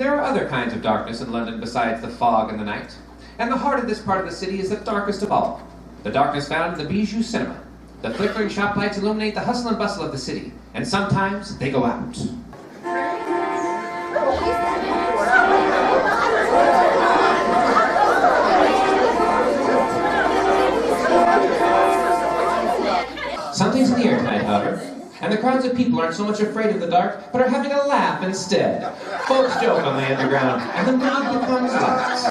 There are other kinds of darkness in London besides the fog and the night, and the heart of this part of the city is the darkest of all. The darkness found in the Bijou Cinema. The flickering shop lights illuminate the hustle and bustle of the city, and sometimes they go out. Something's in the air tonight, however, and the crowds of people aren't so much afraid of the dark, but are having a laugh instead. Folks joke on the underground, and the mood becomes lights.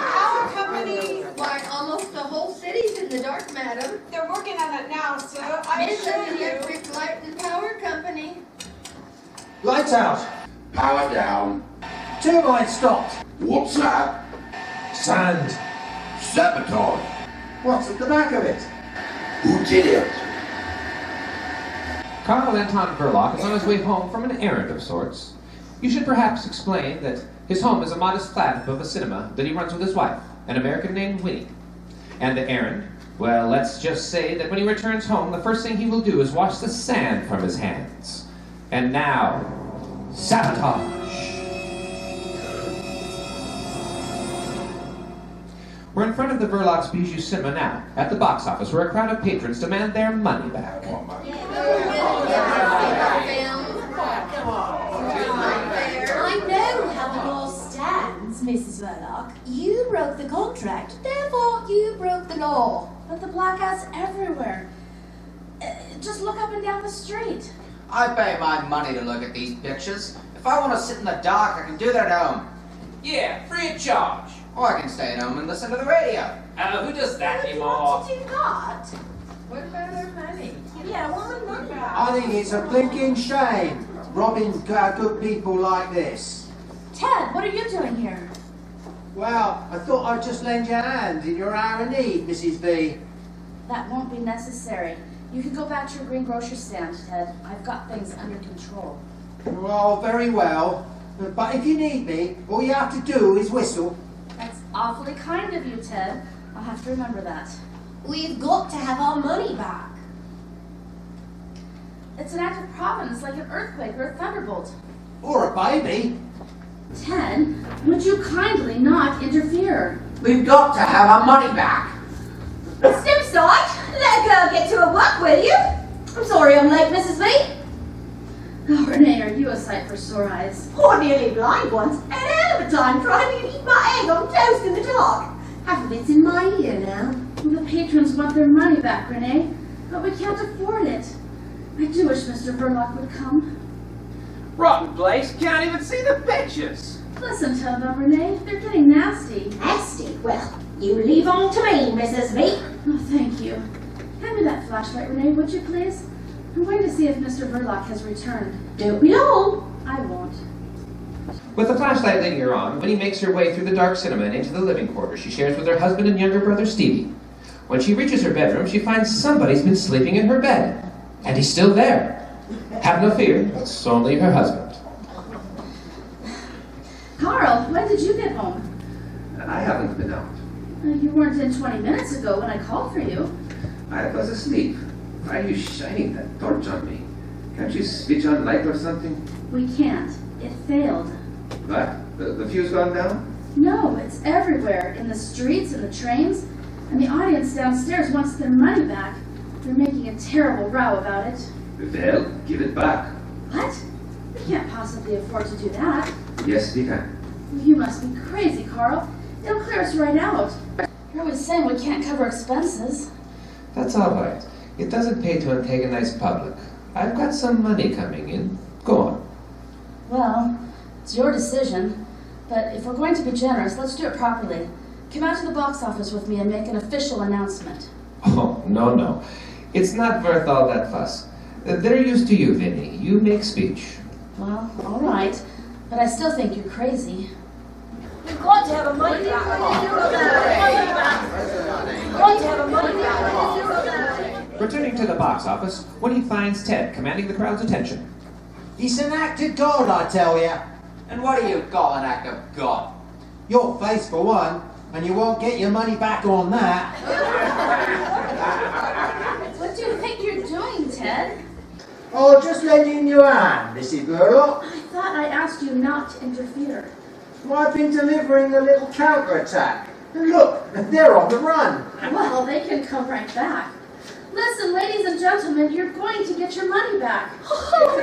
Our company, Why, almost the whole city's in the dark, madam. they're working on it now, sir. I'm It's sure an you. electric light and power company. Lights out. Power down. Turbine stopped. What's that? Sand. Sabotage. What's at the back of it? Who did it? Colonel Anton Verloc is on his way home from an errand of sorts. You should perhaps explain that his home is a modest flat above a cinema that he runs with his wife, an American named Winnie. And the errand, well, let's just say that when he returns home, the first thing he will do is wash the sand from his hands. And now, Sabotage. We're in front of the Verloc's Bijou Cinema now, at the box office, where a crowd of patrons demand their money back. I know how the law stands, Mrs. Verloc. You broke the contract, therefore you broke the law. But the blackouts everywhere. Just look up and down the street. I pay my money to look at these pictures. If I want to sit in the dark, I can do that at home. Yeah, free of charge. Or I can stay at home and listen to the radio. Who does that What anymore? did you got? What about our money? Yeah, what money? I think it's a blinking shame robbing good people like this. Ted, what are you doing here? Well, I thought I'd just lend you a hand in your hour of need, Mrs. V. That won't be necessary. You can go back to your green grocery stand, Ted. I've got things under control. Well, very well. But if you need me, all you have to do is whistle. That's awfully kind of you, Ted. I'll have to remember that. We've got to have our money back. It's an act of providence, like an earthquake or a thunderbolt. Or a baby. Ted, would you kindly not interfere? We've got to have our money back. Step aside. Let a girl get to her work, will you? I'm sorry I'm late, Mrs. V. Oh, Renee, are you a sight for sore eyes? Poor nearly blind once. An hell of a time trying to eat my egg on toast in the dark. Half of it's in my ear now. Well, the patrons want their money back, Renee, but we can't afford it. I do wish Mr. Verloc would come. Rotten place, can't even see the pictures. Listen to them, Renee. They're getting nasty. Nasty. Well, you leave on to me, Mrs. V. Oh, thank you. Hand me that flashlight, Renee, would you please? I'm going to see if Mr. Verloc has returned. Don't be long. I won't. With the flashlight leading her on, Winnie makes her way through the dark cinema and into the living quarters she shares with her husband and younger brother Stevie. When she reaches her bedroom, she finds somebody's been sleeping in her bed. And he's still there. Have no fear, it's only her husband. Carl, when did you get home? I haven't been out. You weren't in 20 minutes ago when I called for you. I was asleep. Why are you shining that torch on me? Can't you switch on light or something? We can't. It failed. What? The fuse gone down? No, it's everywhere. In the streets and the trains. And the audience downstairs wants their money back. They're making a terrible row about it. Well, give it back. What? We can't possibly afford to do that. Yes, we can. You must be crazy, Carl. It'll clear us right out. You're always saying we can't cover expenses. That's all right. It doesn't pay to antagonize public. I've got some money coming in. Go on. Well, it's your decision. But if we're going to be generous, let's do it properly. Come out to the box office with me and make an official announcement. Oh, no. It's not worth all that fuss. They're used to you, Vinny. You make speech. Well, all right. But I still think you're crazy. We've got to have our money back. Got to have our money back. Returning to the box office, Winnie finds Ted commanding the crowd's attention. It's an act of God, I tell you. And what do you call an act of God? Your face for one, and you won't get your money back on that. What do you think you're doing, Ted? Oh, just lending you a hand, Mrs. Verloc. I thought thought I asked you not to interfere. Well, I've been delivering a little counter-attack. And look, they're on the run. Well, they can come right back. Listen, ladies and gentlemen, you're going to get your money back. Oh,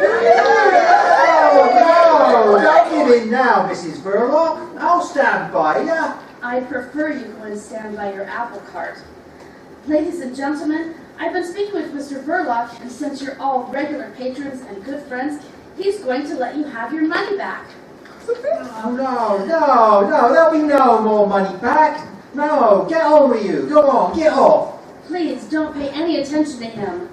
no! Don't give in now, Mrs. Verloc. I'll stand by you. I prefer you go and stand by your apple cart. Ladies and gentlemen, I've been speaking with Mr. Verloc, and since you're all regular patrons and good friends, he's going to let you have your money back. Oh, no, there'll be no more money back. No, get on with you. Go on, get off. Please don't pay any attention to him.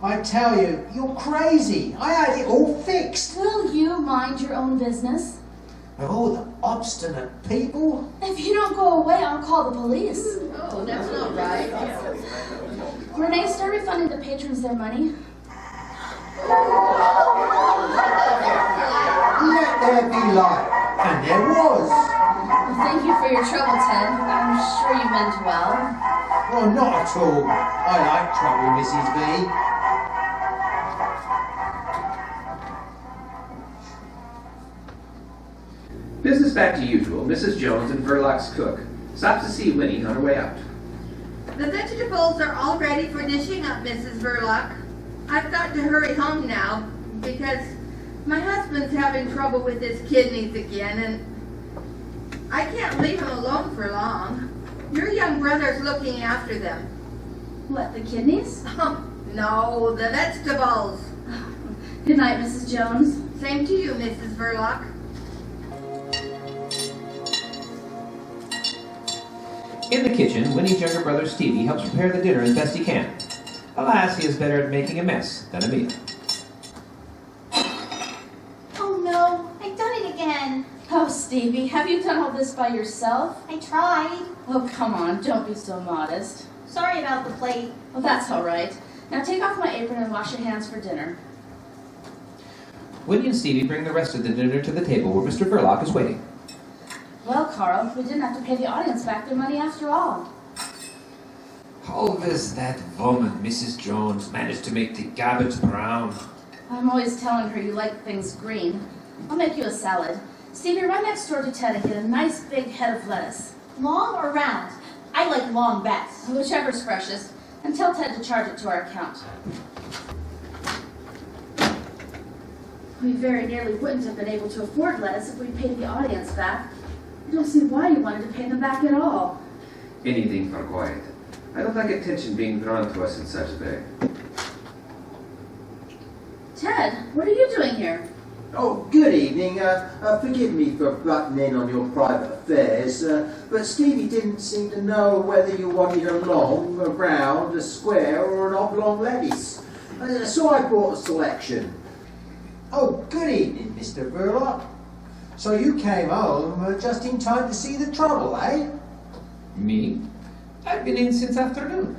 I tell you, you're crazy. I had it all fixed. Will you mind your own business? Of all the obstinate people. If you don't go away, I'll call the police. Oh, that's not right. Renee, start refunding the patrons their money. Let there be light. And there was. Well, thank you for your trouble, Ted. I'm sure you meant well. Oh, not at all. I like trouble, Mrs. B. Business back to usual. Mrs. Jones and Verloc's cook stops to see Winnie on her way out. The vegetables are all ready for dishing up, Mrs. Verloc. I've got to hurry home now because my husband's having trouble with his kidneys again, and I can't leave him alone for long. Your young brother's looking after them. What, the kidneys? No, the vegetables. Good night, Mrs. Jones. Same to you, Mrs. Verloc. In the kitchen, Winnie's younger brother Stevie helps prepare the dinner as best he can. Alas, he is better at making a mess than a meal. Oh no, I've done it again. Oh, Stevie, have you done all this by yourself? I tried. Oh, come on, don't be so modest. Sorry about the plate. Well, that's all right. Now take off my apron and wash your hands for dinner. Winnie and Stevie bring the rest of the dinner to the table where Mr. Verloc is waiting. Well, Carl, we didn't have to pay the audience back their money after all. How does that woman, Mrs. Jones, manage to make the cabbage brown? I'm always telling her you like things green. I'll make you a salad. Stevie, run next door to Ted and get a nice big head of lettuce. Long or round? I like long best. Whichever's freshest. And tell Ted to charge it to our account. We very nearly wouldn't have been able to afford lettuce if we paid the audience back. I don't see why you wanted to pay them back at all. Anything for quiet. I don't like attention being drawn to us in such a way. Ted, what are you doing here? Oh, good evening. Forgive me for butting in on your private affairs, but Stevie didn't seem to know whether you wanted a long, a round, a square, or an oblong lettuce. So I brought a selection. Oh, good evening, Mr. Verloc. So you came home just in time to see the trouble, eh? Me? I've been in since afternoon.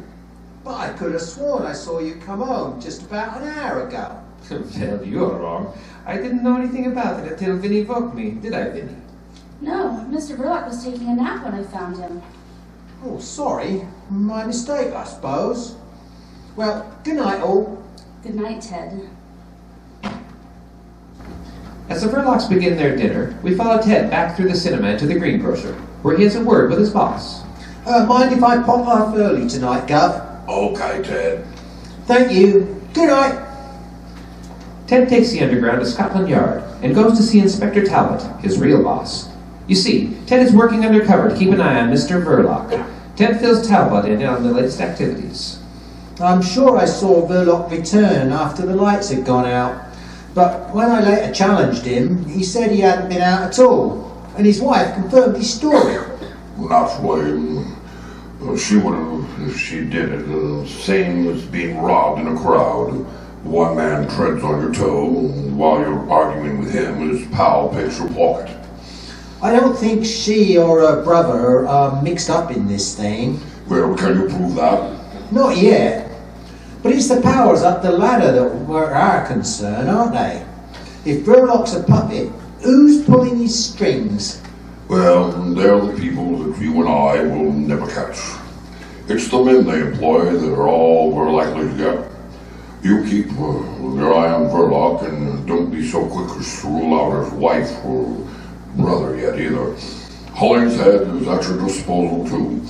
But I could have sworn I saw you come home just about an hour ago. Well, you're wrong. I didn't know anything about it until Vinnie woke me, did I, Vinnie? No, Mr. Verloc was taking a nap when I found him. Oh, sorry. My mistake, I suppose. Well, good night, all. Good night, Ted. As the Verlocs begin their dinner, we follow Ted back through the cinema into the greengrocer, where he has a word with his boss. Mind if I pop off early tonight, Gov? Okay, Ted. Thank you. Good night. Ted takes the underground to Scotland Yard and goes to see Inspector Talbot, his real boss. You see, Ted is working undercover to keep an eye on Mr. Verloc. Ted fills Talbot in on the latest activities. I'm sure I saw Verloc return after the lights had gone out. But when I later challenged him, he said he hadn't been out at all. And his wife confirmed his story. Naturally, she would have, if she did it, same as being robbed in a crowd. One man treads on your toe, while you're arguing with him, his pal picks your pocket. I don't think she or her brother are mixed up in this thing. Well, can you prove that? Not yet. But it's the powers up the ladder that were our concern, aren't they? If Verloc's a puppet, who's pulling his strings? Well, they're the people that you and I will never catch. It's the men they employ that are all we're likely to get. You keep your eye on Verloc and don't be so quick as to rule out his wife or brother yet either. Hollingshead is at your disposal too.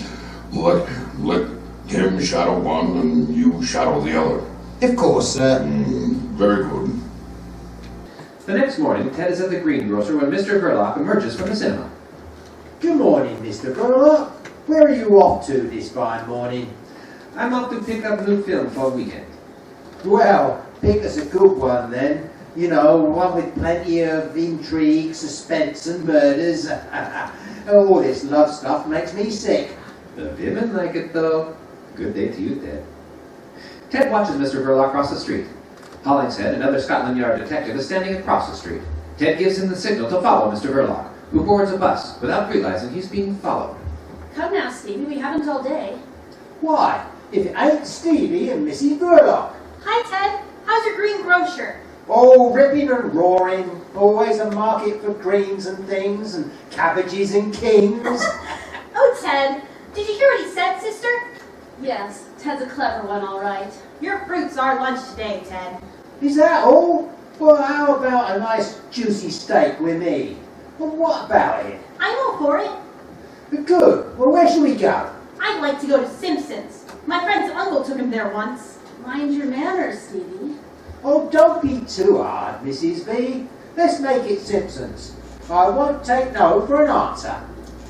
Let him shadow one and you shadow the other. Of course, sir. Very good. The next morning, Ted is at the greengrocer when Mr. Verloc emerges from the cinema. Good morning, Mr. Verloc. Where are you off to this fine morning? I'm off to pick up a new film for a weekend. Well, pick us a good one then. You know, one with plenty of intrigue, suspense and murders. All this love stuff makes me sick. The women like it though. Good day to you, Ted. Ted watches Mr. Verloc cross the street. Hollingshead, another Scotland Yard detective, is standing across the street. Ted gives him the signal to follow Mr. Verloc, who boards a bus without realizing he's being followed. Come now, Stevie, we haven't all day. Why, if it ain't Stevie and Mrs. Verloc. Hi, Ted. How's your green grocer? Oh, ripping and roaring. Always a market for greens and things, and cabbages and kings. Oh, Ted. Did you hear what he said, sister? Yes, Ted's a clever one, all right. Your fruit's our lunch today, Ted. Is that all? Well, how about a nice juicy steak with me? Well, what about it? I'm all for it. Good. Well, where shall we go? I'd like to go to Simpson's. My friend's uncle took him there once. Mind your manners, Stevie. Oh, don't be too hard, Mrs. B. Let's make it Simpsons. I won't take no for an answer.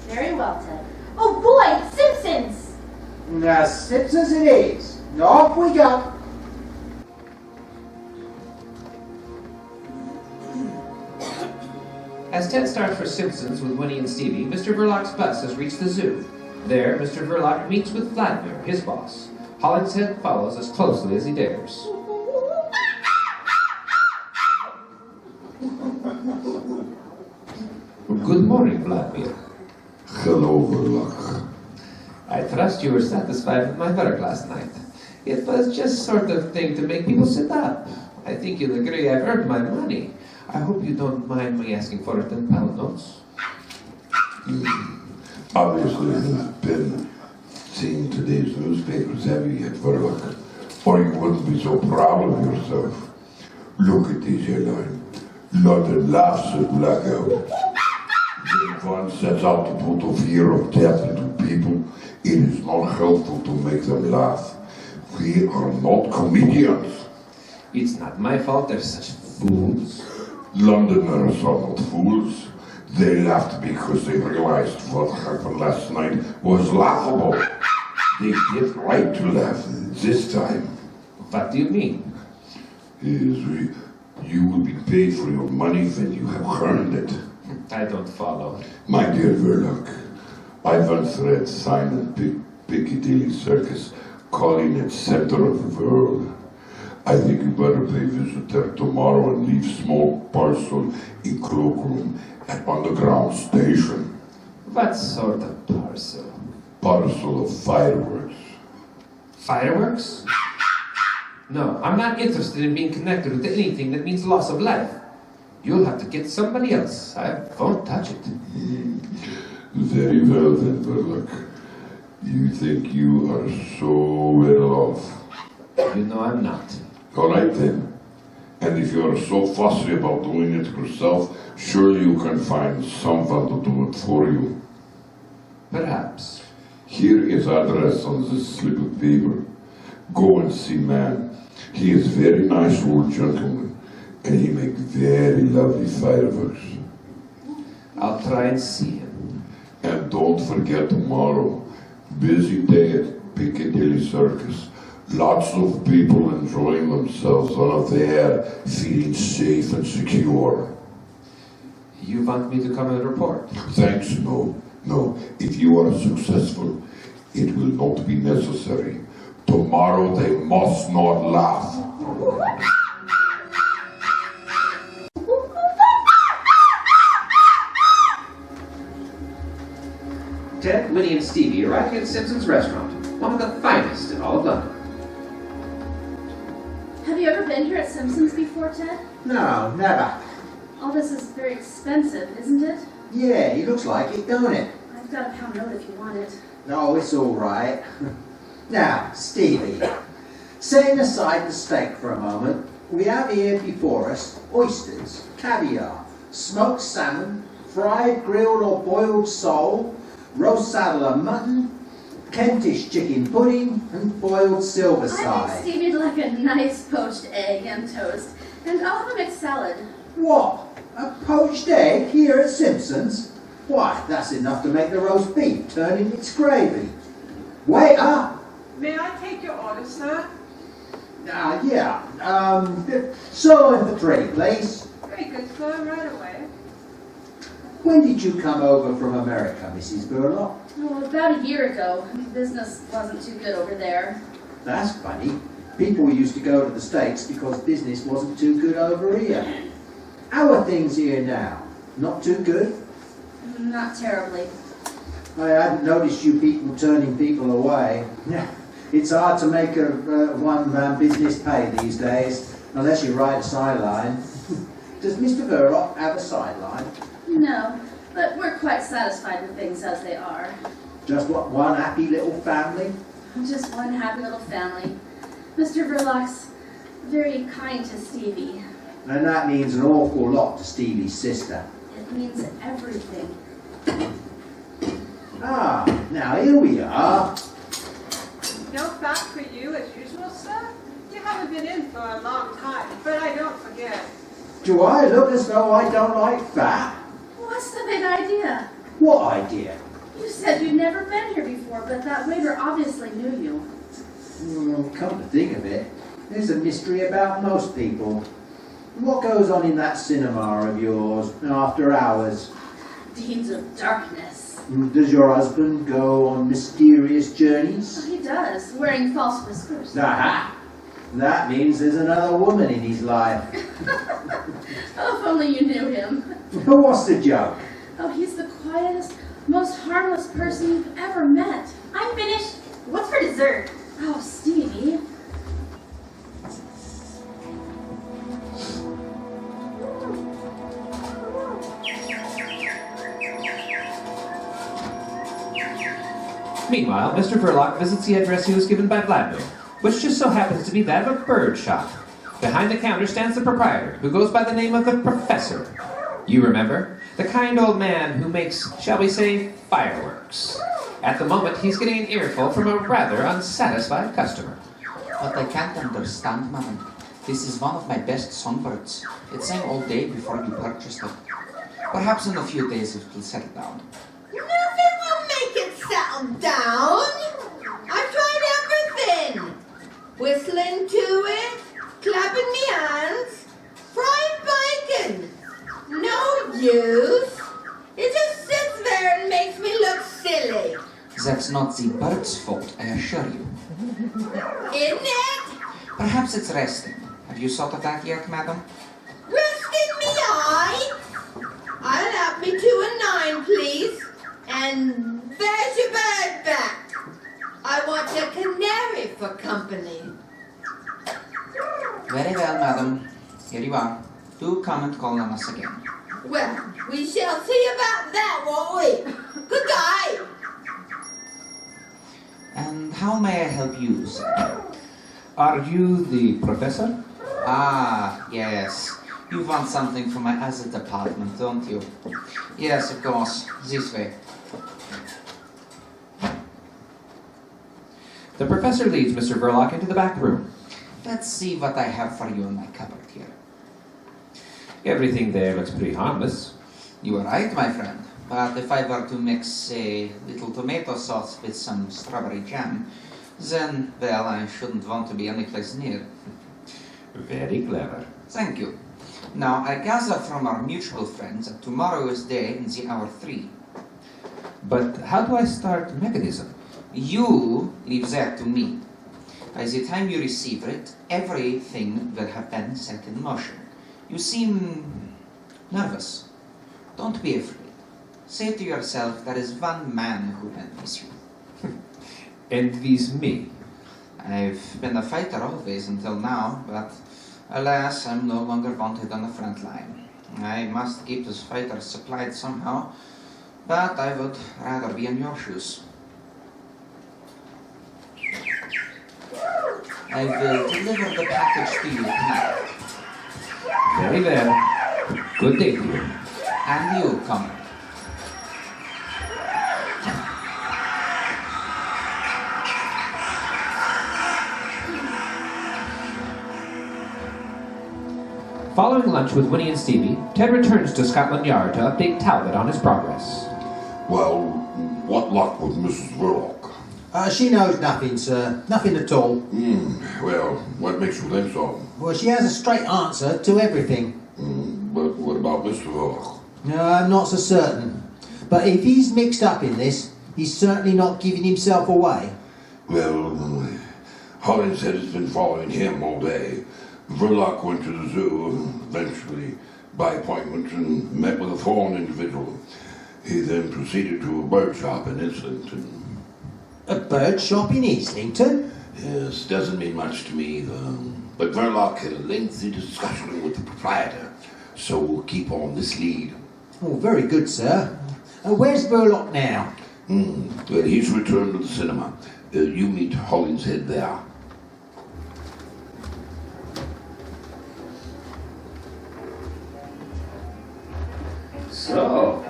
Very well, Ted. Oh boy, Simpsons! Now, Simpsons it is. Off we go. As Ted starts for Simpsons with Winnie and Stevie, Mr. Verloc's bus has reached the zoo. There, Mr. Verloc meets with Vladimir, his boss. Hollingshead follows as closely as he dares. Good morning, Vladimir. Hello, Verloc. I trust you were satisfied with my work last night. It was just sort of thing to make people sit up. I think you'll agree I've earned my money. I hope you don't mind me asking for 10 pound notes. Obviously, you've been seeing today's newspapers, have you yet, Verloc? Or you wouldn't be so proud of yourself. Look at this headline. London laughs at blackout. When one sets out to put a fear of death into people, it is not helpful to make them laugh. We are not comedians. It's not my fault they're such fools. Londoners are not fools. They laughed because they realized what happened last night was laughable. They did right to laugh this time. What do you mean? You will be paid for your money when you have earned it. I don't follow. My dear Verloc, I once read Simon Piccadilly Circus calling it center of the world. I think you better pay visit there tomorrow and leave small parcel in cloakroom at underground station. What sort of parcel? Parcel of fireworks. Fireworks? No, I'm not interested in being connected with anything that means loss of life. You'll have to get somebody else. I won't touch it. Very well then, Verloc. You think you are so well off? You know I'm not. All right then. And if you are so fussy about doing it yourself, surely you can find someone to do it for you. Perhaps. Here is address on this slip of paper. Go and see man. He is very nice old gentleman, and he make very lovely fireworks. I'll try and see him. And don't forget tomorrow, busy day at Piccadilly Circus. Lots of people enjoying themselves out there, feeling safe and secure. You want me to come and report? Thanks, no. If you are successful, it will not be necessary. Tomorrow they must not laugh. Ted, Winnie, and Stevie arrive at Simpson's restaurant, one of the finest in all of London. Have you ever been here at Simpson's before, Ted? No, never. All this is very expensive, isn't it? Yeah, it looks like it, don't it? I've got a £1 note if you want it. No, it's all right. Now, Stevie, Setting aside the steak for a moment, we have here before us oysters, caviar, smoked salmon, fried, grilled or boiled sole, roast saddle of mutton, Kentish chicken pudding, and boiled silver I side. think Stevie'd like a nice poached egg and toast, and I'll have a mixed salad. What? A poached egg here at Simpson's? Why, that's enough to make the roast beef turn in its gravy. Waiter! May I take your order, sir? Yeah. Sirloin for three, please. Very good, sir. Right away. When did you come over from America, Mrs. Burlock? Oh, about a year ago. Business wasn't too good over there. That's funny. People used to go to the States because business wasn't too good over here. How are things here now? Not too good? Not terribly. I hadn't noticed you people turning people away. It's hard to make a one-man business pay these days, unless you ride a sideline. Does Mr. Verloc have a sideline? No, but we're quite satisfied with things as they are. Just what, one happy little family? Just one happy little family. Mr. Verloc's very kind to Stevie. And that means an awful lot to Stevie's sister. It means everything. Ah, now here we are. No fat for you as usual, sir? You haven't been in for a long time, but I don't forget. Do I look as though I don't like fat? What's the big idea? What idea? You said you'd never been here before, but that waiter obviously knew you. Come to think of it, there's a mystery about most people. What goes on in that cinema of yours after hours? Deeds of darkness. Does your husband go on mysterious journeys? He does, wearing false whiskers. Aha! That means there's another woman in his life. Oh, if only you knew him. What's the joke? Oh, he's the quietest, most harmless person you've ever met. I'm finished. What's for dessert? Oh, Stevie. Meanwhile, Mr. Verloc visits the address he was given by Vladimir, which just so happens to be that of a bird shop. Behind the counter stands the proprietor, who goes by the name of the Professor. You remember? The kind old man who makes, shall we say, fireworks. At the moment, he's getting an earful from a rather unsatisfied customer. But I can't understand, madam. This is one of my best songbirds. It sang all day before you purchased it. Perhaps in a few days it will settle down. Nothing will make it settle down. I've tried everything. Whistling to it, clapping me hands, fried bacon. No use. It just sits there and makes me look silly. That's not the bird's fault, I assure you. Isn't it? Perhaps it's resting. Have you thought of that yet, madam? Resting me eye. I'll have me 2 and 9, please. And there's your bird back. I want a canary for company. Very well, madam. Here you are. Do come and call on us again. Well, we shall see about that, won't we? Goodbye. And how may I help you, sir? Are you the professor? Ah, yes. You want something from my other department, don't you? Yes, of course. This way. The professor leads Mr. Verloc into the back room. Let's see what I have for you in my cupboard here. Everything there looks pretty harmless. You are right, my friend. But if I were to mix a little tomato sauce with some strawberry jam, then, well, I shouldn't want to be any place near. Very clever. Thank you. Now, I gather from our mutual friends that tomorrow is day in the hour 3. But how do I start the mechanism? You leave that to me. By the time you receive it, everything will have been set in motion. You seem nervous. Don't be afraid. Say to yourself, there is one man who envies you. Envies me? I've been a fighter always until now, but alas, I'm no longer wanted on the front line. I must keep those fighters supplied somehow, but I would rather be in your shoes. I will deliver the package to you tonight. Very well. Good day to you. And you, comrade. Following lunch with Winnie and Stevie, Ted returns to Scotland Yard to update Talbot on his progress. Well, what luck with Mrs. Verloc? She knows nothing, sir. Nothing at all. Well, what makes you think so? Well, she has a straight answer to everything. But what about Mr. Verloc? No, I'm not so certain. But if he's mixed up in this, he's certainly not giving himself away. Well, Hollins said it's been following him all day. Verloc went to the zoo, eventually by appointment, and met with a foreign individual. He then proceeded to a bird shop in Islington. A bird shop in Islington? Yes, doesn't mean much to me either. But Verloc had a lengthy discussion with the proprietor, so we'll keep on this lead. Oh, very good, sir. Where's Verloc now? Well, he's returned to the cinema. You meet Hollingshead there. So,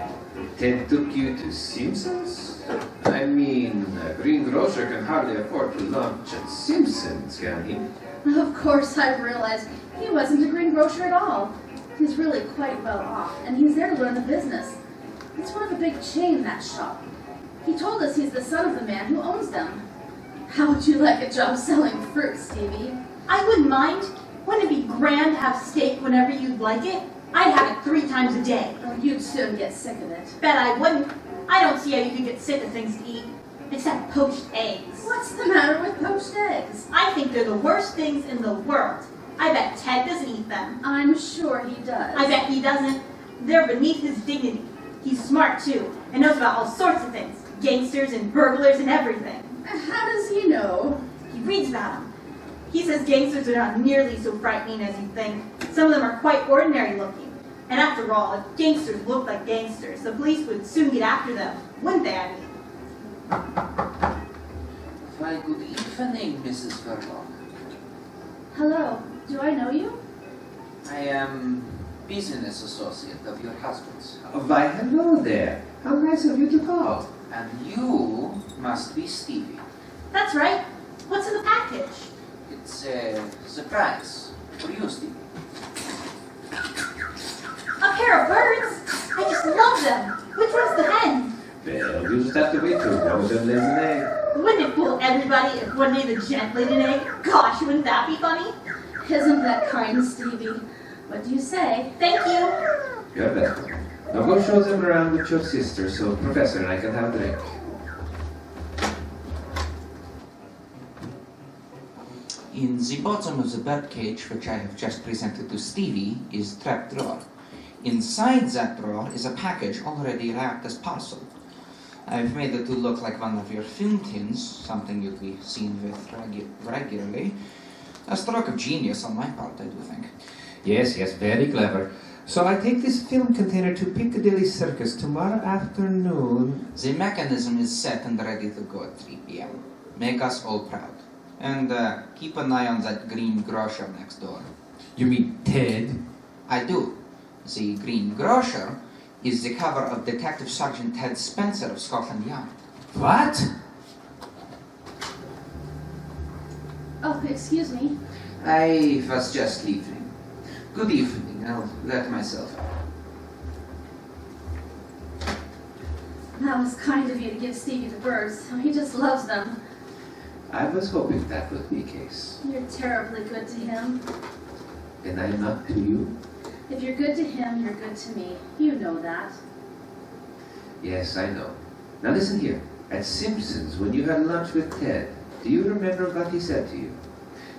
Ted took you to Simpsons? I mean, a greengrocer can hardly afford to lunch at Simpsons, can he? Of course, I realized he wasn't a greengrocer at all. He's really quite well off, and he's there to learn the business. It's one of a big chain, that shop. He told us he's the son of the man who owns them. How would you like a job selling fruit, Stevie? I wouldn't mind. Wouldn't it be grand to have steak whenever you'd like it? I'd have it 3 times a day. Oh, you'd soon get sick of it. Bet I wouldn't. I don't see how you could get sick of things to eat. Except poached eggs. What's the matter with poached eggs? I think they're the worst things in the world. I bet Ted doesn't eat them. I'm sure he does. I bet he doesn't. They're beneath his dignity. He's smart, too, and knows about all sorts of things. Gangsters and burglars and everything. How does he know? He reads about them. He says gangsters are not nearly so frightening as you think. Some of them are quite ordinary looking. And after all, if gangsters looked like gangsters, the police would soon get after them, wouldn't they, I mean? Why, good evening, Mrs. Verloc. Hello. Do I know you? I am business associate of your husband's. Why, hello there. How nice of you to call. And you must be Stevie. That's right. What's in the package? It's a surprise for you, Stevie. A pair of birds. I just love them. Which one's the hen? Well, you just have to wait till one of them lays an egg. Wouldn't it fool everybody if one day the gent laid an egg? Gosh, wouldn't that be funny? Isn't that kind, Stevie? What do you say? Thank you. You're welcome. Now go show them around with your sister so Professor and I can have a drink. In the bottom of the birdcage, which I have just presented to Stevie, is a trap drawer. Inside that drawer is a package already wrapped as parcel. I've made it to look like one of your film tins, something you'd be seen with regularly. A stroke of genius on my part, I do think. Yes, very clever. So I take this film container to Piccadilly Circus tomorrow afternoon. The mechanism is set and ready to go at 3 p.m. Make us all proud. And keep an eye on that green grocer next door. You mean Ted? I do. The green grocer is the cover of Detective Sergeant Ted Spencer of Scotland Yard. What? Oh, excuse me. I was just leaving. Good evening. I'll let myself out. That was kind of you to give Stevie the birds. He just loves them. I was hoping that would be the case. You're terribly good to him. And I'm not to you? If you're good to him, you're good to me. You know that. Yes, I know. Now listen here. At Simpsons, when you had lunch with Ted, do you remember what he said to you?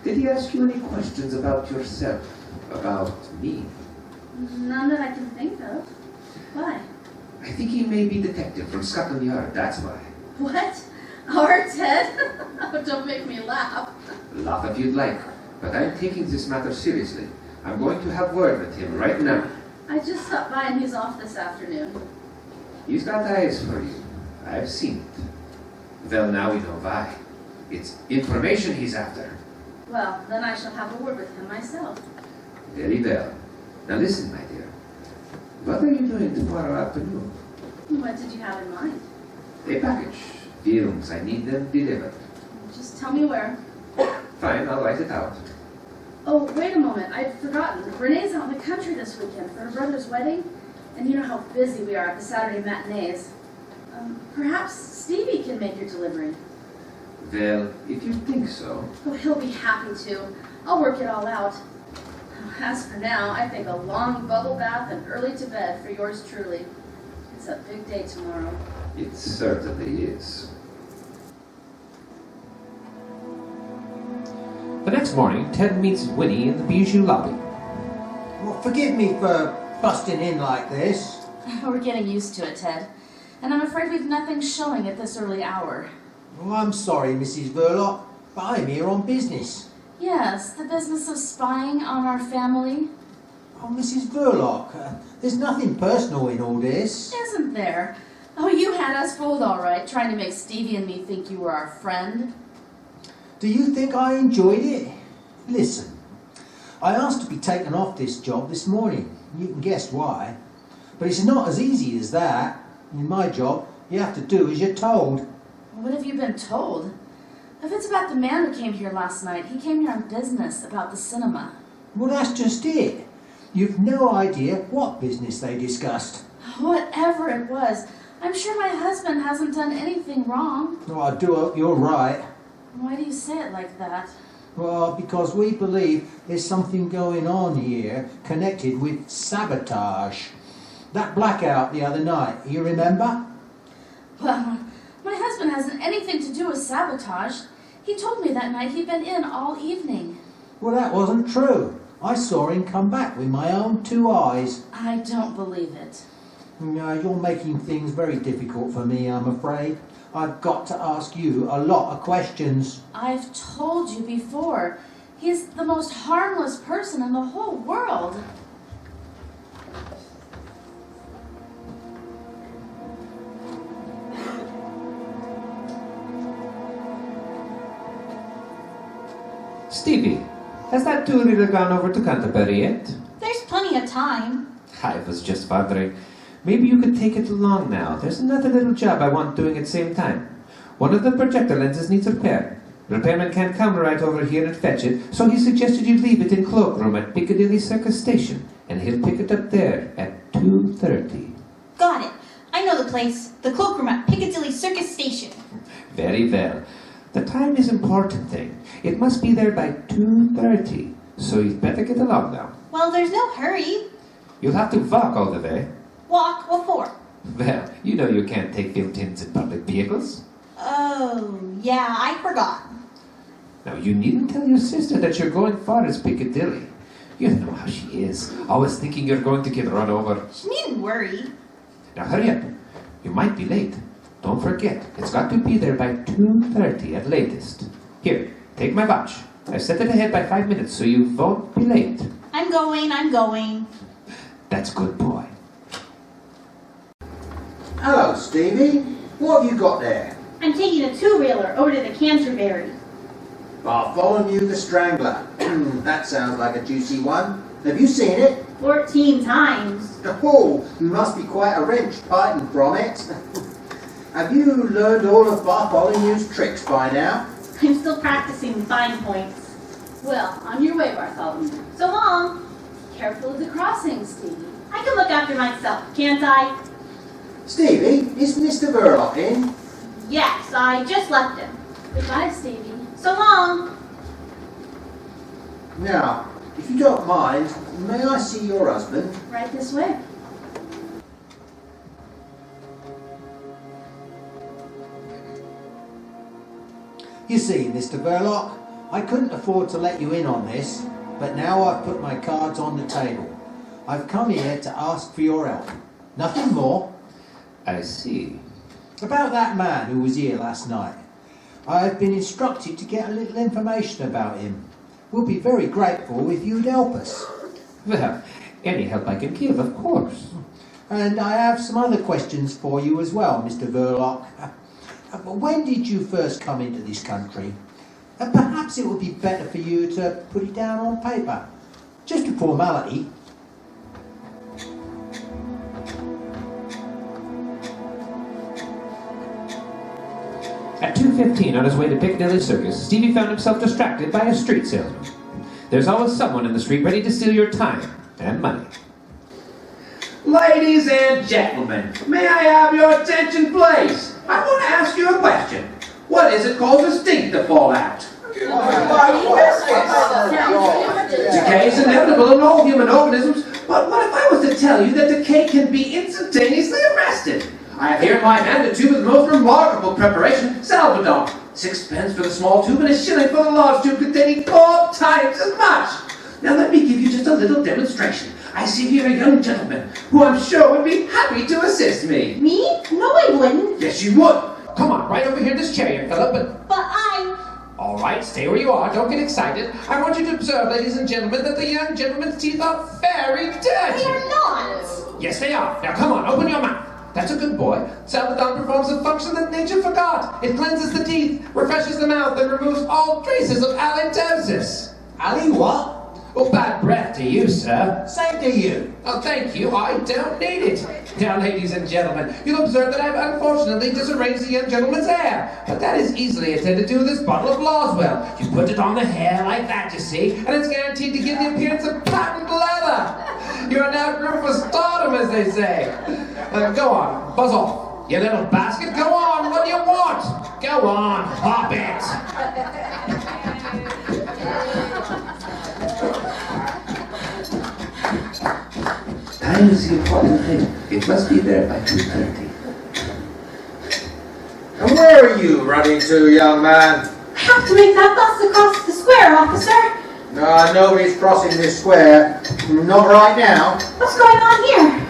Did he ask you any questions about yourself? About me? None that I can think of. Why? I think he may be detective from Scotland Yard, that's why. What? Our Ted? Oh, don't make me laugh. Laugh if you'd like, but I'm taking this matter seriously. I'm going to have word with him right now. I just stopped by and he's off this afternoon. He's got eyes for you. I've seen it. Well, now we know why. It's information he's after. Well, then I shall have a word with him myself. Very well. Now listen, my dear. What are you doing tomorrow afternoon? What did you have in mind? A package. Films. I need them delivered. Just tell me where. Fine, I'll write it out. Oh, wait a moment. I'd forgotten. Renee's out in the country this weekend for her brother's wedding. And you know how busy we are at the Saturday matinees. Perhaps Stevie can make your delivery. Well, if you think so. Oh, he'll be happy to. I'll work it all out. As for now, I think a long bubble bath and early to bed for yours truly. It's a big day tomorrow. It certainly is. The next morning, Ted meets Winnie in the Bijou lobby. Well, forgive me for busting in like this. We're getting used to it, Ted. And I'm afraid we've nothing showing at this early hour. Well, I'm sorry, Mrs. Verloc, but I'm here on business. Yes, the business of spying on our family. Oh, Mrs. Verloc, there's nothing personal in all this. Isn't there? Oh, you had us fooled all right, trying to make Stevie and me think you were our friend. Do you think I enjoyed it? Listen, I asked to be taken off this job this morning. You can guess why. But it's not as easy as that. In my job, you have to do as you're told. What have you been told? If it's about the man who came here last night, he came here on business about the cinema. Well, that's just it. You've no idea what business they discussed. Whatever it was, I'm sure my husband hasn't done anything wrong. Oh, I do hope you're right. Why do you say it like that? Well, because we believe there's something going on here connected with sabotage. That blackout the other night, you remember? Well, my husband hasn't anything to do with sabotage. He told me that night he'd been in all evening. Well, that wasn't true. I saw him come back with my own 2 eyes. I don't believe it. No, you're making things very difficult for me, I'm afraid. I've got to ask you a lot of questions. I've told you before. He's the most harmless person in the whole world. Stevie, has that two-reader gone over to Canterbury yet? There's plenty of time. I was just wondering. Maybe you could take it along now. There's another little job I want doing at the same time. One of the projector lenses needs repair. The repairman can't come right over here and fetch it, so he suggested you leave it in cloakroom at Piccadilly Circus Station, and he'll pick it up there at 2:30. Got it. I know the place. The cloakroom at Piccadilly Circus Station. Very well. The time is important thing. It must be there by 2:30, so you'd better get along now. Well, there's no hurry. You'll have to walk all the way. Walk, what for? Well, you know you can't take film tins in public vehicles. Oh, yeah, I forgot. Now, you needn't tell your sister that you're going far as Piccadilly. You know how she is, always thinking you're going to get run over. She needn't worry. Now, hurry up. You might be late. Don't forget, it's got to be there by 2:30 at latest. Here, take my watch. I've set it ahead by 5 minutes, so you won't be late. I'm going. That's good, boy. Hello, Stevie. What have you got there? I'm taking a two-reeler over to the Canterbury. Bartholomew the Strangler. That sounds like a juicy one. Have you seen it? 14 times. Oh, you must be quite a wrench fighting from it. Have you learned all of Bartholomew's tricks by now? I'm still practicing fine points. Well, on your way, Bartholomew. So long. Careful of the crossing, Stevie. I can look after myself, can't I? Stevie, is Mr. Verloc in? Yes, I just left him. Goodbye, Stevie. So long. Now, if you don't mind, may I see your husband? Right this way. You see, Mr. Verloc, I couldn't afford to let you in on this, but now I've put my cards on the table. I've come here to ask for your help. Nothing more. I see. About that man who was here last night. I've been instructed to get a little information about him. We'll be very grateful if you'd help us. Well, any help I can give, of course. And I have some other questions for you as well, Mr. Verloc. When did you first come into this country? Perhaps it would be better for you to put it down on paper. Just a formality. At 2:15 on his way to Piccadilly Circus, Stevie found himself distracted by a street salesman. There's always someone in the street ready to steal your time and money. Ladies and gentlemen, may I have your attention, please? I want to ask you a question. What is it causes teeth to fall out? Decay is inevitable in all human organisms, but what if I was to tell you that decay can be instantaneously arrested? I have here in my hand a tube of the most remarkable preparation, Sabotage. 6 pence for the small tube and a shilling for the large tube containing 4 times as much. Now let me give you just a little demonstration. I see here a young gentleman who I'm sure would be happy to assist me. Me? No, I wouldn't. Yes, you would. Come on, right over here in this chair, young fella, But I... All right, stay where you are. Don't get excited. I want you to observe, ladies and gentlemen, that the young gentleman's teeth are very dirty. They are not. Yes, they are. Now, come on, open your mouth. That's a good boy. Sabotage performs a function that nature forgot. It cleanses the teeth, refreshes the mouth, and removes all traces of halitosis. Ali what? Oh, bad breath to you, sir. Same to you. Oh, thank you. I don't need it. Now, ladies and gentlemen, you'll observe that I've unfortunately disarranged the young gentleman's hair. But that is easily attended to with this bottle of Loswell. You put it on the hair like that, you see, and it's guaranteed to give the appearance of patent leather. You are now groomed for stardom, as they say. Go on, buzz off. You little basket, go on. What do you want? Go on, pop it. Time is the important thing. It must be there by 2:30. And where are you running to, young man? I have to make that bus across the square, officer. Nobody's crossing this square. Not right now. What's going on here?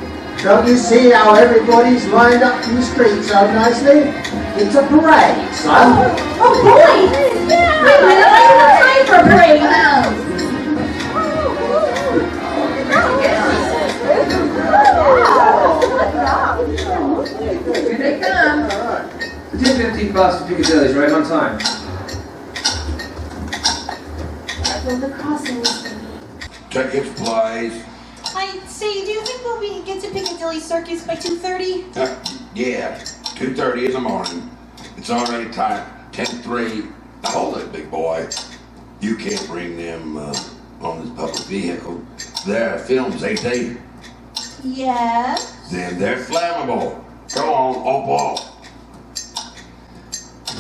Don't you see how everybody's lined up in the street so nicely? It's a parade, son. Oh, boy! Yeah. Wait a minute, I don't have time for a parade. Here they come. The 10:15 bus to Piccadilly is right on time. Well, the crossing is Tickets, please. I say, do you think we'll get to Piccadilly Circus by 2:30? Yeah, 2:30 in the morning. It's already time 10:03. Now hold it, big boy. You can't bring them on this public vehicle. They're films, ain't they? Yes. Then they're flammable. Go on, off.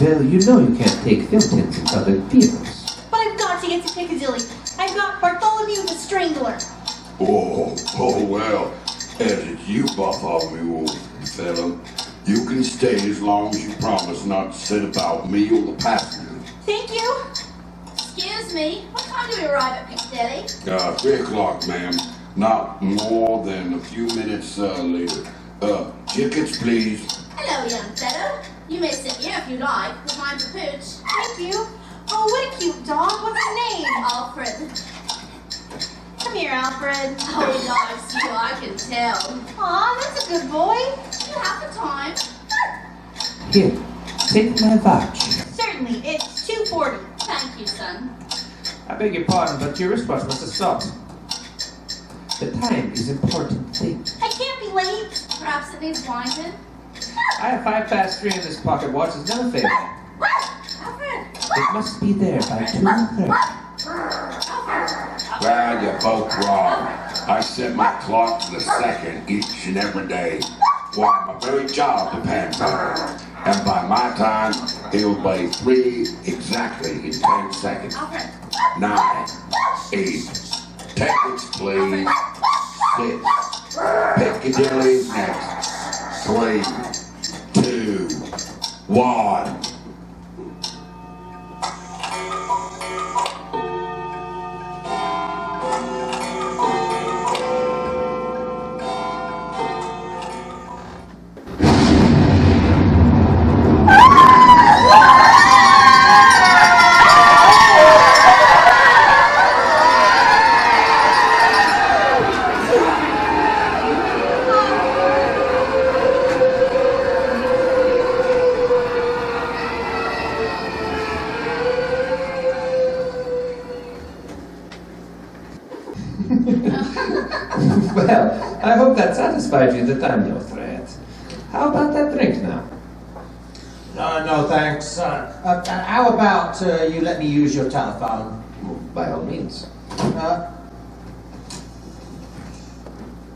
Well, you know you can't take film tins in public vehicles. But I've got to get to Piccadilly. I've got Bartholomew the Strangler. Oh, well, as it's you, Bartholomew, old fellow, you can stay as long as you promise not to sit about me or the passengers. Thank you. Excuse me, what time do we arrive at Piccadilly? 3 o'clock, ma'am. Not more than a few minutes later. Tickets, please. Hello, young fellow. You may sit here if you like, with my pooch. Thank you. Oh, what a cute dog. What's his name? Alfred. Come here, Alfred. Oh, nice you, I can tell. Aw, that's a good boy. You have the time. Here, take my watch. Certainly, it's 2:40. Thank you, son. I beg your pardon, but your wristwatch must have stopped. The time is important thing. I can't be late. Perhaps it needs winding. I have 3:05 in this pocket watch. It's never failed. Alfred! It must be there by 2:30. Well, you're both wrong. I set my clock to the second each and every day. Why, my very job depends on it. And by my time, it'll be 3 exactly in 10 seconds. Alfred! 9, 8, tickets, please. 6, Piccadilly's next. 3, 2, 1. I hope that satisfied you that I'm no threat. How about that drink now? No, thanks. How about you let me use your telephone? By all means.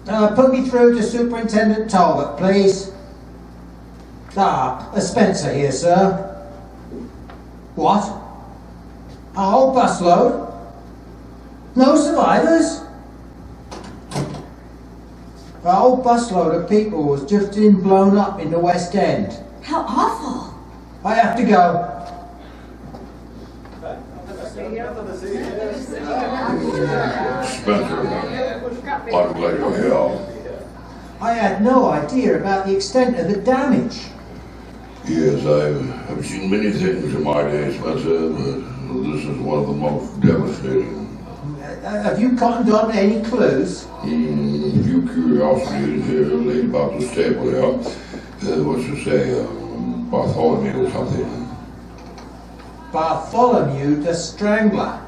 Put me through to Superintendent Talbot, please. Spencer here, sir. What? A whole busload? No survivors? A whole busload of people was just blown up in the West End. How awful. I have to go. Spencer, I'm glad you're here. I had no idea about the extent of the damage. Yes, I've seen many things in my day, Spencer, but this is one of the most devastating. Have you cottoned on any clues? A few curiosities here laid about the stable here. What's to say, Bartholomew or something. Bartholomew the Strangler.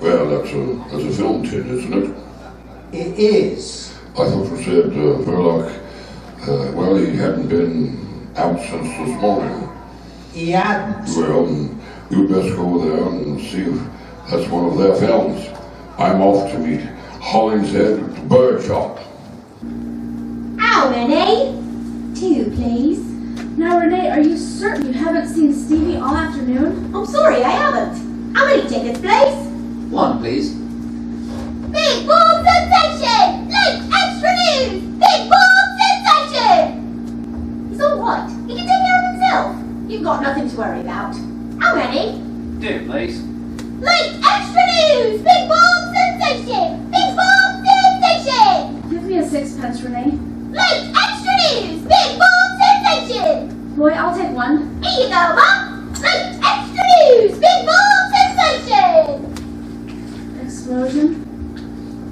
Well, that's a film tin, isn't it? It is. I thought you said Verloc, well, he hadn't been out since this morning. He hadn't. Well, you'd best go there and see if that's one of their films. I'm off to meet Hollingshead at the bird shop. How many? 2, please. Now, Renee, are you certain you haven't seen Stevie all afternoon? I'm sorry, I haven't. How many tickets, please? 1, please. Big Boom Sensation! Late Extra News! Big Boom Sensation! He's all right. He can take care of himself. You've got nothing to worry about. How many? 2, please. Late Extra News! Big Boom Sensation! Big Boom Sensation! Give me a 6-pence, Renee. Late Extra News! Big Boom Sensation! Boy, I'll take 1. Here you go, Mum! Late Extra News! Big Boom Sensation! Explosion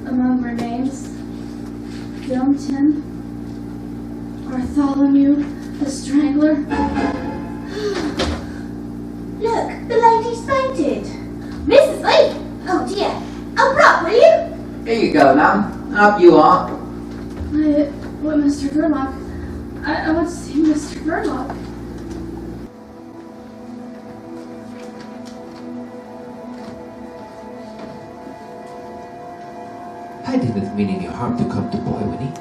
among remains. Film tin. Bartholomew the Strangler. Look, the lady's fainted. Mrs. Lee! Oh dear. Up, will you? Here you go, ma'am. Up you are. What, Mr. Verloc? I want to see Mr. Verloc. I didn't mean any harm to come to boy, Winnie.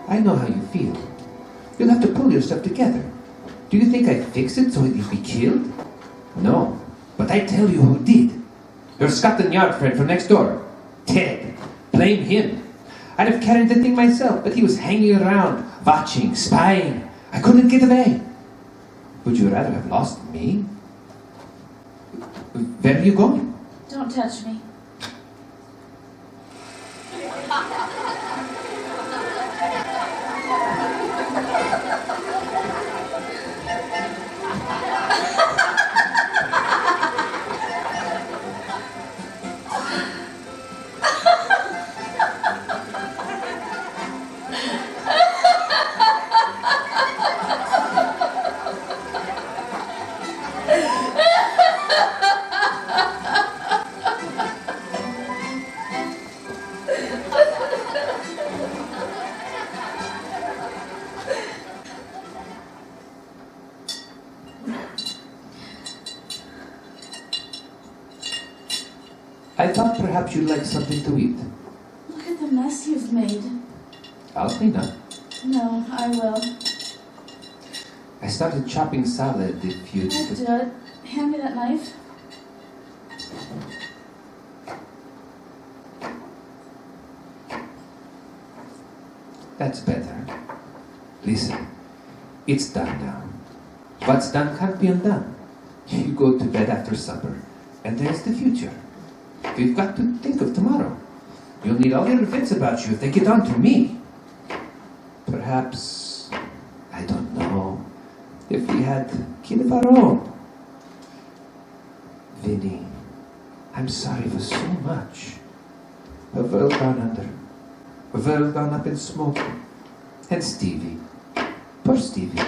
I know how you feel. You'll have to pull yourself together. Do you think I'd fix it so he'd be killed? No. But I tell you who did. Your Scotland Yard friend from next door. Ted. Blame him. I'd have carried the thing myself, but he was hanging around, watching, spying. I couldn't get away. Would you rather have lost me? Where are you going? Don't touch me. I thought perhaps you'd like something to eat. Look at the mess you've made. I'll clean up. No, I will. I started chopping salad if you'd... I'll do it. Hand me that knife. That's better. Listen, it's done now. What's done can't be undone. You go to bed after supper, and there's the future. We've got to think of tomorrow. You'll need all your wits about you if they get on to me. Perhaps, I don't know, if we had kid of our own. Vinny, I'm sorry for so much. A world gone under. A world gone up in smoke. And Stevie. Poor Stevie.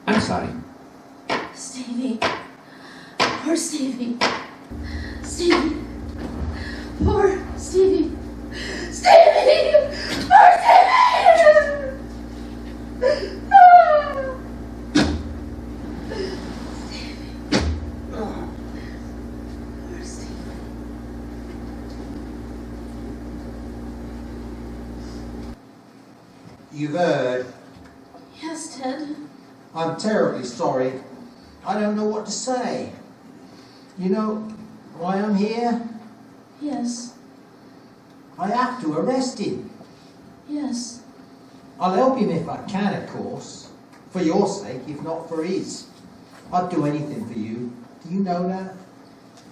I'm sorry. Stevie. Poor Stevie. Stevie. Poor Stevie. Stevie! Poor You've heard. Yes, Ted. I'm terribly sorry. I don't know what to say. You know why I'm here? Yes. I have to arrest him. Yes. I'll help him if I can, of course. For your sake, if not for his. I'd do anything for you. Do you know that?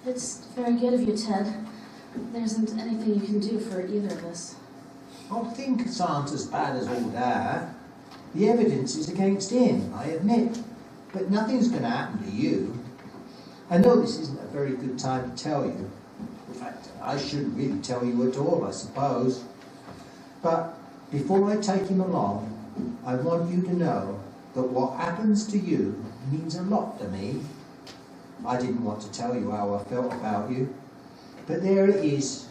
It's very good of you, Ted. There isn't anything you can do for either of us. I think it aren't as bad as all that. The evidence is against him, I admit. But nothing's going to happen to you. I know this isn't a very good time to tell you. In fact, I shouldn't really tell you at all, I suppose. But before I take him along, I want you to know that what happens to you means a lot to me. I didn't want to tell you how I felt about you, but there it is.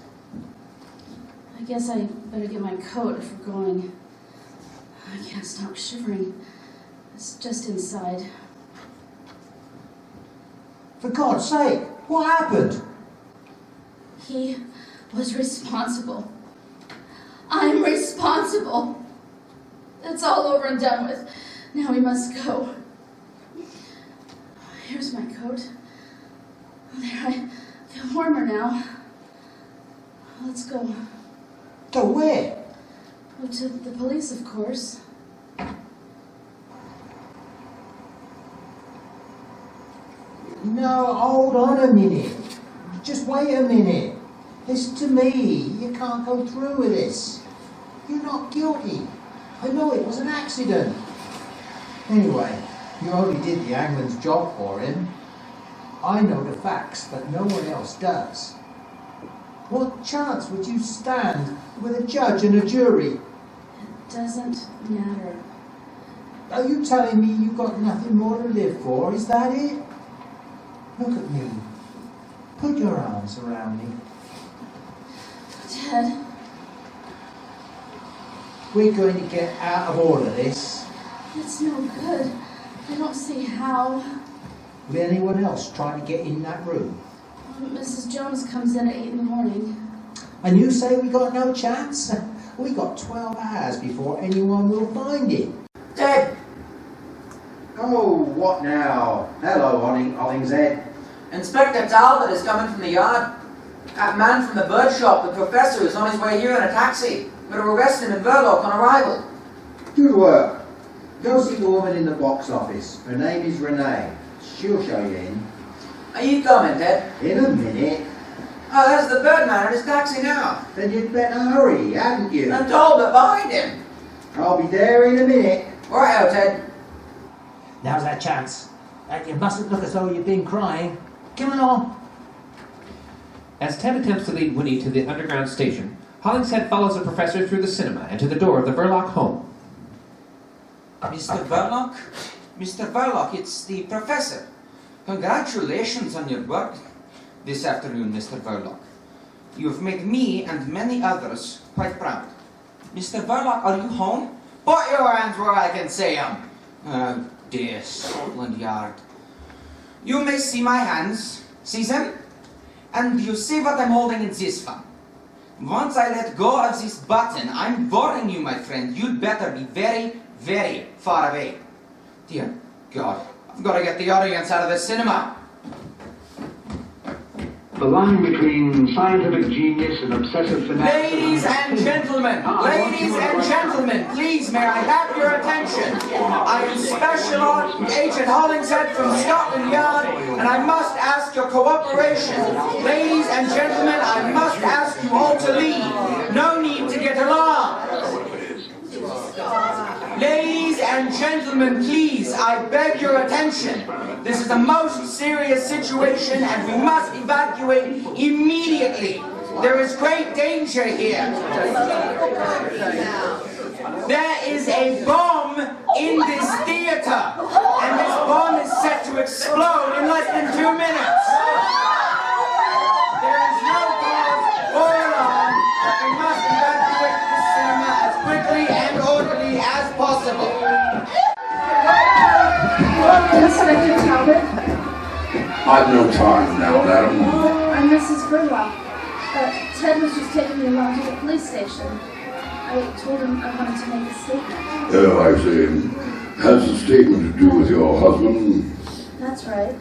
I guess I better get my coat if we're going. I can't stop shivering. It's just inside. For God's sake, what happened? He was responsible. I'm responsible. It's all over and done with. Now we must go. Here's my coat. There, I feel warmer now. Let's go. Go where? Well, to the police, of course. No, hold on a minute. Just wait a minute. Listen to me. You can't go through with this. You're not guilty. I know it was an accident. Anyway, you only did the hangman's job for him. I know the facts, but no one else does. What chance would you stand with a judge and a jury? It doesn't matter. Are you telling me you've got nothing more to live for? Is that it? Look at me. Put your arms around me. Ted. We're going to get out of all of this. It's no good. I don't see how. Will anyone else try to get in that room? Mrs. Jones comes in at 8 in the morning. And you say we got no chance? We got 12 hours before anyone will find it. Ted! Oh, what now? Hello, Hollingshead. Inspector Talbot is coming from the yard. That man from the bird shop, the professor, is on his way here in a taxi. We're to arrest him in Verloc on arrival. Good work. Go see the woman in the box office. Her name is Renee. She'll show you in. Are you coming, Ted? In a minute. Oh, there's the bird man in his taxi now. Then you'd better hurry, hadn't you? And Talbot behind him. I'll be there in a minute. Right out, Ted. Now's our chance. You mustn't look as though you've been crying. Come along. As Ted attempts to lead Winnie to the underground station, Hollingshead follows the professor through the cinema and to the door of the Verloc home. Mr. Verloc? Mr. Verloc, it's the professor. Congratulations on your work this afternoon, Mr. Verloc. You've made me and many others quite proud. Mr. Verloc, are you home? Put your hands where I can see 'em. Oh, dear Scotland Yard. You may see my hands. See them? And you see what I'm holding in this one. Once I let go of this button, I'm warning you, my friend, you'd better be very, very far away. Dear God, I've got to get the audience out of the cinema. The line between scientific genius and obsessive fanaticism... Ladies and gentlemen, please may I have your attention. I am Special Agent Hollingshead from Scotland Yard, and I must ask your cooperation. Ladies and gentlemen, I must ask you all to leave. No need to get alarmed. Ladies and gentlemen, please, I beg your attention. This is a most serious situation and we must evacuate immediately. There is great danger here. There is a bomb in this theater, and this bomb is set to explode in less than 2 minutes. There is no cause for alarm, but we must evacuate this cinema as quickly and orderly as possible. Inspector Talbot? I've no time now, madam. I'm Mrs. Verloc. Ted was just taking me along to the police station. I told him I wanted to make a statement. I see. Has the statement to do with your husband? That's right.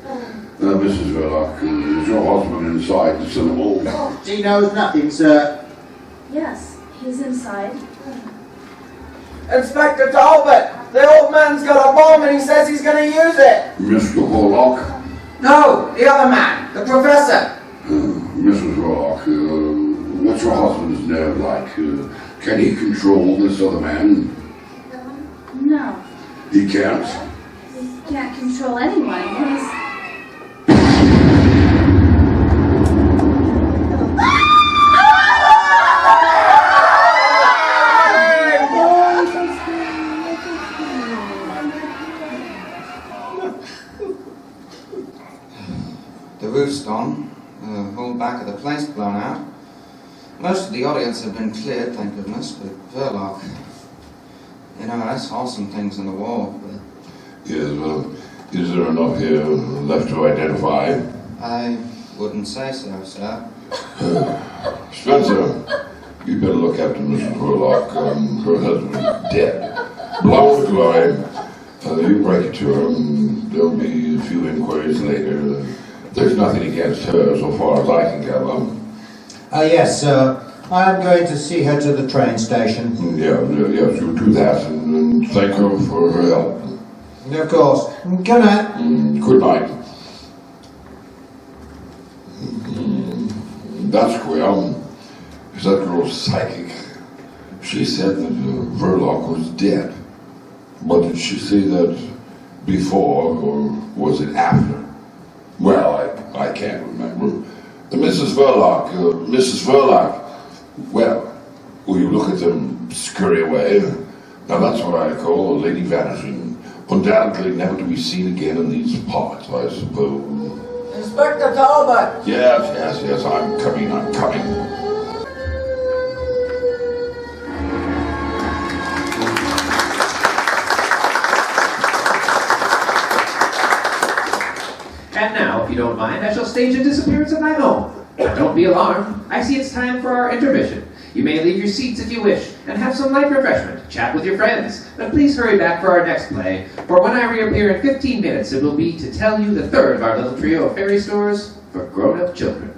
Mrs. Verloc, is your husband inside the cinema? She knows nothing, sir. Yes, he's inside. Inspector Talbot! The old man's got a bomb and he says he's going to use it! Mr. Verloc? No, the other man, the professor. Mrs. Verloc, what's your husband's nerve like? Can he control this other man? No, He can't? he can't control anyone. He's... The roof's gone. The whole back of the place blown out. Most of the audience have been cleared, thank goodness, but Verloc... You know, I saw some things on the wall, but... Yes, is there enough here left to identify? I wouldn't say so, sir. Spencer, you better look after Mrs. Verloc. Her husband's dead. Blown to glory. You break it to her, and there'll be a few inquiries later. There's nothing against her so far as I can gather. Yes, sir. I am going to see her to the train station. Yes, you'll do that, and thank her for her help. Of course. Good night. Good night. That's queer. Is that girl psychic? She said that Verloc was dead. But did she say that before, or was it after? Well, I can't remember. Mrs. Verloc, well, will you look at them scurry away? Now that's what I call a lady vanishing. Undoubtedly never to be seen again in these parts, I suppose. Inspector Talbot! Yes, I'm coming. And now, if you don't mind, I shall stage a disappearance at my home. But don't be alarmed. I see it's time for our intermission. You may leave your seats if you wish, and have some light refreshment. Chat with your friends. But please hurry back for our next play, for when I reappear in 15 minutes, it will be to tell you the third of our little trio of fairy stories for grown-up children.